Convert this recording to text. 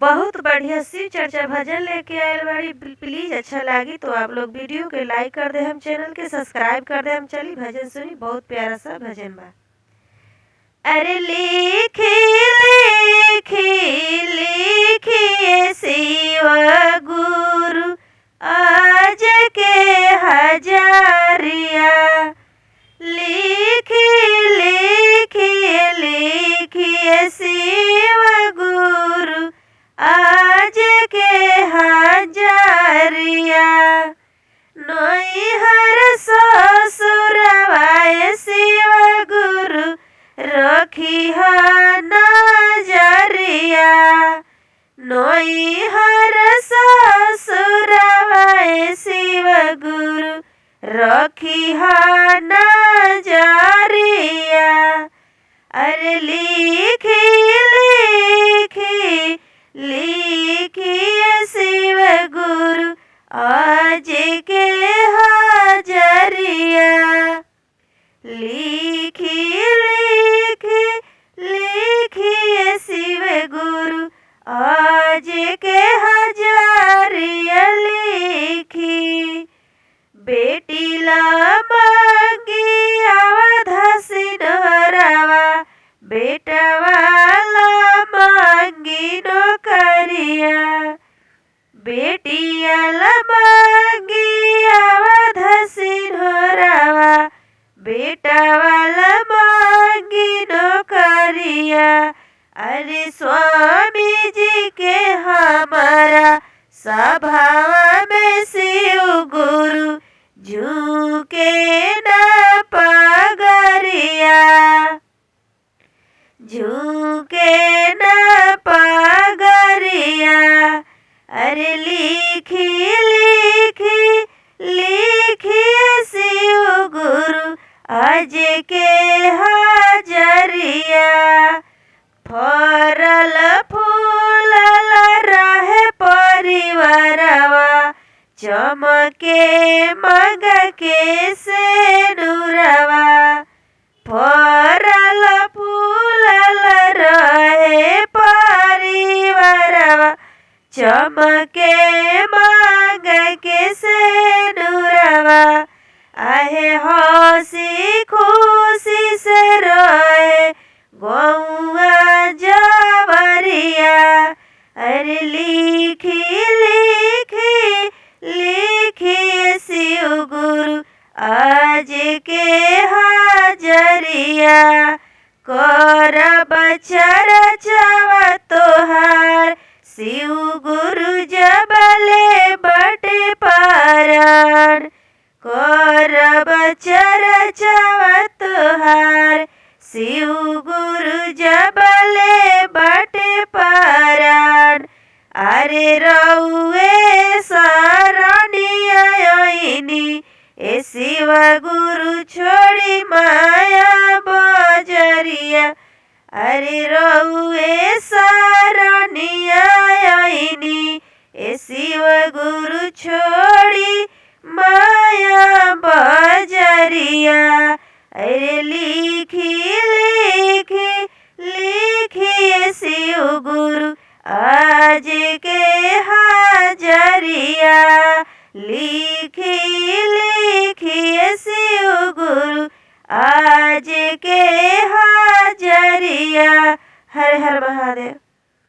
बहुत बढ़िया शिव चर्चा भजन लेके आयल बाड़ी। प्लीज अच्छा लागी तो आप लोग वीडियो के लाइक कर दे, हम चैनल के सब्सक्राइब कर दे। हम चली भजन सुनी, बहुत प्यारा सा भजन बा। अरे लिखी लिखी लिखी शिव गुरु आज के हजारिया, लिखी लिखी लिखी शिव गुरु आज के हजारिया। नैहर ससुरवाए शिव गुरु रखी नजरिया, नैहर ससुरवाए शिव गुरु रखी नजरिया। अरे लिखी लिखी लिखी शिव गुरु आज के हजारिया, लिखी लिखी लिखी शिव गुरु आज के हजारिया। लिखी बेटी ला मांगी अवध सिनोरवा, बेटा वाला मांगी नौकरिया, बेटिया ला मांगी अवध सिनोरवा, बेटा वाला मांगी नौकरिया। अरे स्वामी जी के हमारा सभा में शिव गुरु झुके न पगरिया, झुके न पगरिया। अरे लिखी लिखी लिखी शिव गुरु आज के हजारिया। फरल फूलल रहे परिवारवा, चमके मग के सेनुरवा, फरल फूलल रहे परिवारवा, चमके मग के सेनुरवा। आहे हंसी खुशी से रहे गौआ जवरिया। अरे लिखी लिखी लिखी शिव गुरु आज के हजारिया। करब चर्चा तोहार शिव गुरु जबले बटे पारण, करब चर्चा तोहार शिव गुरु जबले बटे पारण। अरे रउए शरणिया आईनी ए शिव गुरु छोड़ी माया बजरिया। अरे रउए शरणिया आईनी ए शिव गुरु छोड़ी माया बजरिया। अरे लिखी लिखी लिखी शिव गुरु आज के हजारिया, लिखी लिखी शिव गुरु आज के हजारिया। हर हर महादेव।